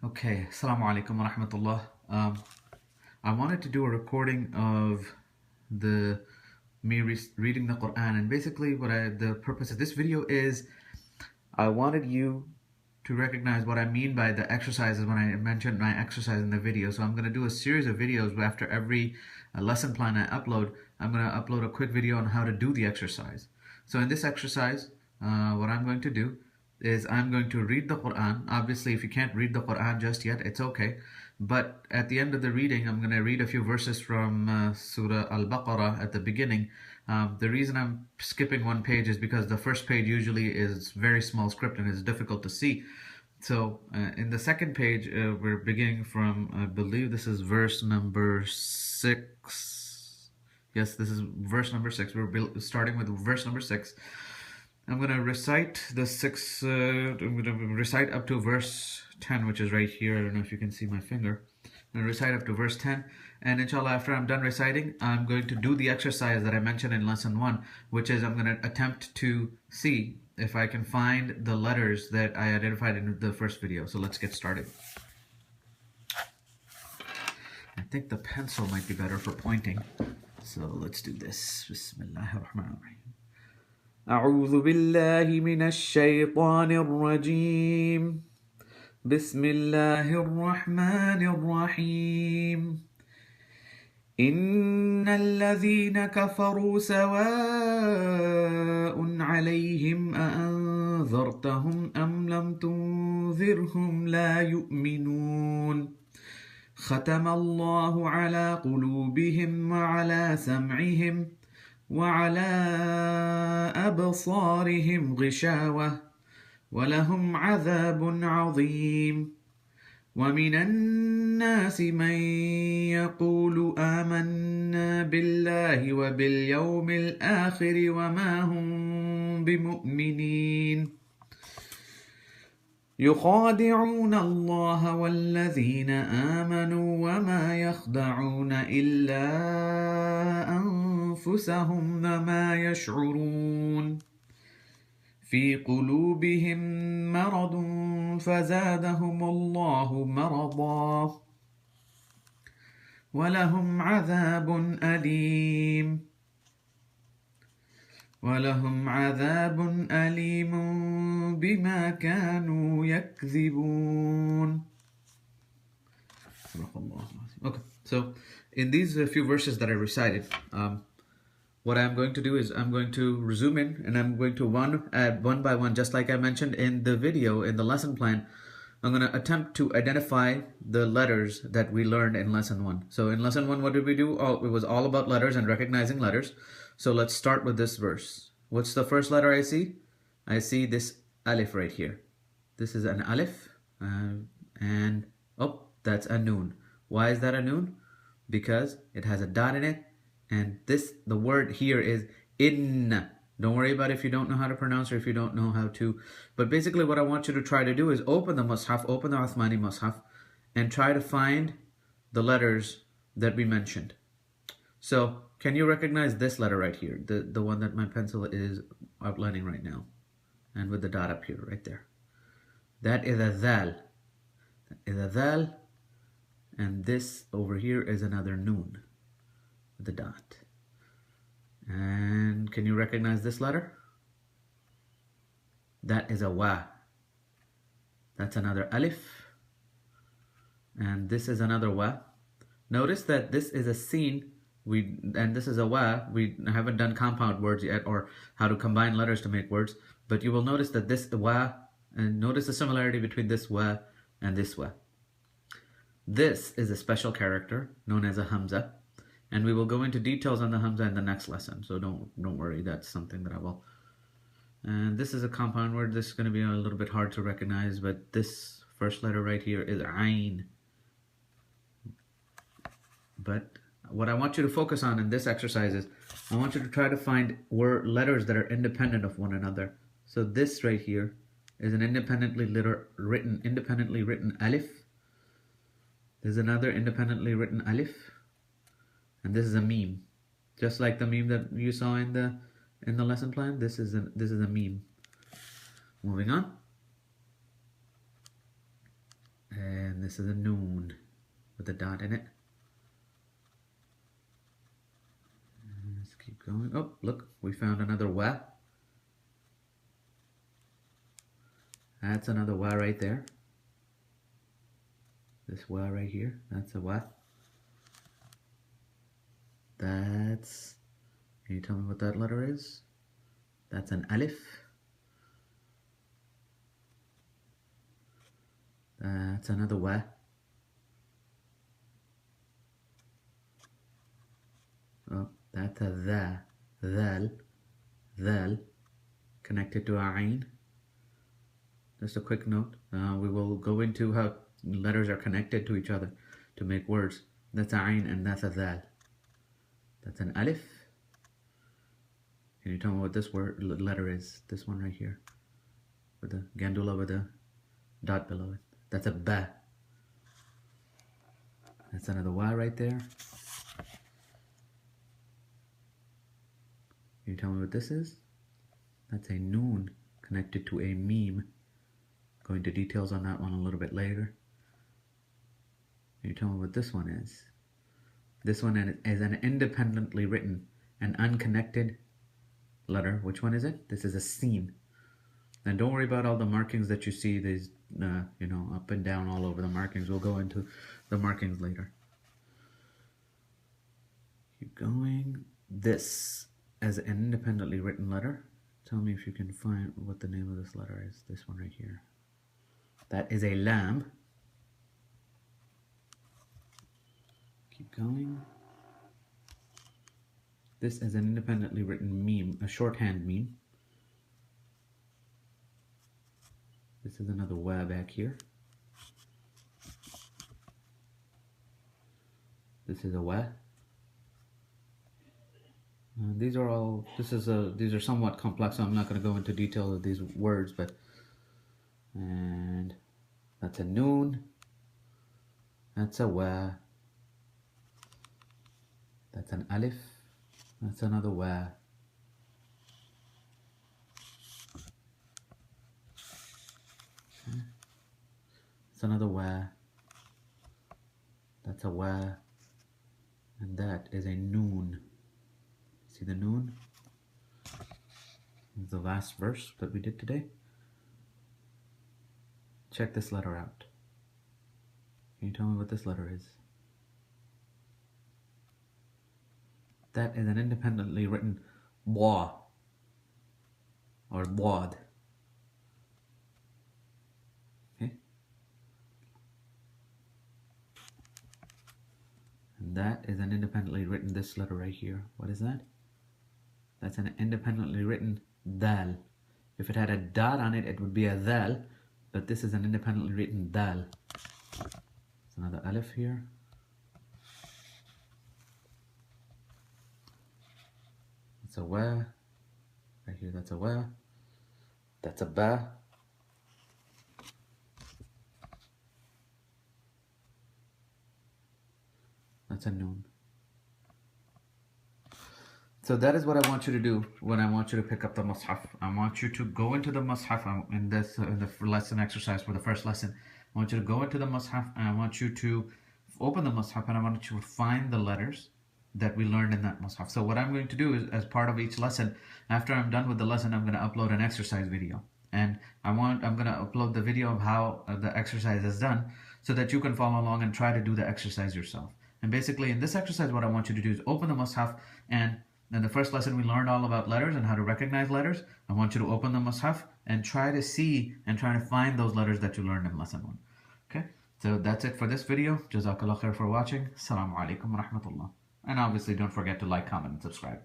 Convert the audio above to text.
Okay, Assalamu alaikum wa rahmatullah. I wanted to do a recording of the reading the Quran, and basically the purpose of this video is I wanted you to recognize what I mean by the exercises when I mentioned my exercise in the video. So I'm going to do a series of videos where after every lesson plan I upload, I'm going to upload a quick video on how to do the exercise. So in this exercise, what I'm going to do is I'm going to read the Quran. Obviously, if you can't read the Quran just yet, it's okay. But at the end of the reading, I'm going to read a few verses from Surah Al-Baqarah at the beginning. The reason I'm skipping one page is because the first page usually is very small script and it's difficult to see. So in the second page, we're beginning from, I believe this is verse number 6. Yes, this is verse number 6. We're starting with verse number 6. I'm going to recite the 6, I'm going to recite up to verse 10, which is right here. I don't know if you can see my finger. I'm going to recite up to verse 10. And inshallah, after I'm done reciting, I'm going to do the exercise that I mentioned in lesson 1, which is I'm going to attempt to see if I can find the letters that I identified in the first video. So let's get started. I think the pencil might be better for pointing. So let's do this. Bismillahirrahmanirrahim. أعوذ بالله من الشيطان الرجيم بسم الله الرحمن الرحيم إن الذين كفروا سواء عليهم أأنذرتهم أم لم تنذرهم لا يؤمنون ختم الله على قلوبهم وعلى سمعهم وعلى أبصارهم غشاوة ولهم عذاب عظيم ومن الناس من يقول آمنا بالله وباليوم الآخر وما هم بمؤمنين يخادعون الله والذين آمنوا وما يخدعون إلا أنفسهم وما يشعرون في قلوبهم مرض فزادهم الله مرضا ولهم عذاب أليم بما كانوا يكذبون. Okay, so in these few verses that I recited, what I'm going to do is I'm going to zoom in and I'm going to one by one, just like I mentioned in the video, in the lesson plan. I'm going to attempt to identify the letters that we learned in lesson 1. So in lesson 1, what did we do? It was all about letters and recognizing letters. So let's start with this verse. What's the first letter I see? I see this alif right here. This is an alif, and that's a noon. Why is that a noon? Because it has a dot in it, and the word here is inna. Don't worry about it if you don't know how to pronounce or if you don't know how to. But basically what I want you to try to do is open the Mus'haf, open the Uthmani Mus'haf, and try to find the letters that we mentioned. So can you recognize this letter right here? The one that my pencil is outlining right now. And with the dot up here, right there. That is a zal. That is a zal. And this over here is another noon with the dot. And can you recognize this letter? That is a wa. That's another alif. And this is another wa. Notice that this is a sin, and this is a wa. We haven't done compound words yet or how to combine letters to make words. But you will notice that this wa, and notice the similarity between this wa and this wa. This is a special character known as a hamza. And we will go into details on the hamza in the next lesson. So don't worry, that's something that I will. And this is a compound word. This is going to be a little bit hard to recognize, but this first letter right here is ayn. But what I want you to focus on in this exercise is I want you to try to find letters that are independent of one another. So this right here is an independently written alif. There's another independently written alif. And this is a meme, just like the meme that you saw in the lesson plan. This is a meme. Moving on, and this is a noon with a dot in it. Let's keep going. Oh, look, we found another wa. That's another wa right there. This wa right here, that's a wa. That's, can you tell me what that letter is? That's an alif. That's another wa. Oh, that's a dha, dhal, connected to a ayn. Just a quick note, we will go into how letters are connected to each other to make words. That's a ayn and that's a dhal. That's an alif. Can you tell me what this letter is? This one right here, with the gandula with a dot below it. That's a ba. That's another wa right there. Can you tell me what this is? That's a noon connected to a meme. Go into details on that one a little bit later. Can you tell me what this one is? This one is an independently written and unconnected letter. Which one is it? This is a sin. And don't worry about all the markings that you see, these, you know, up and down all over the markings. We'll go into the markings later. Keep going. This as an independently written letter. Tell me if you can find what the name of this letter is. This one right here. That is a lam. Keep going. This is an independently written meme, a shorthand meme. This is another wa back here. This is a wa. These are somewhat complex, so I'm not going to go into detail of these words, but, and that's a noon. That's a wa. That's an alif. That's another wa. Okay. That's another wa. That's a wa. And that is a noon. See the noon? The last verse that we did today. Check this letter out. Can you tell me what this letter is? That is an independently written wa or wad. Okay? And that is an independently written, this letter right here. What is that? That's an independently written dal. If it had a dot on it, it would be a dal, but this is an independently written dal. There's another alif here. That's a wa. Right here, that's a wa. That's a ba. That's a noon. So that is what I want you to do when I want you to pick up the mushaf. I want you to go into the mushaf in the lesson exercise for the first lesson. I want you to go into the mushaf and I want you to open the mushaf and I want you to find the letters that we learned in that mushaf. So what I'm going to do is, as part of each lesson, after I'm done with the lesson, I'm going to upload an exercise video. And I'm going to upload the video of how the exercise is done so that you can follow along and try to do the exercise yourself. And basically in this exercise, what I want you to do is open the mushaf, and in the first lesson we learned all about letters and how to recognize letters. I want you to open the mushaf and try to see and try to find those letters that you learned in lesson 1. Okay, so that's it for this video. Jazakallah khair for watching. Assalamu alaikum wa rahmatullah. And obviously don't forget to like, comment, and subscribe.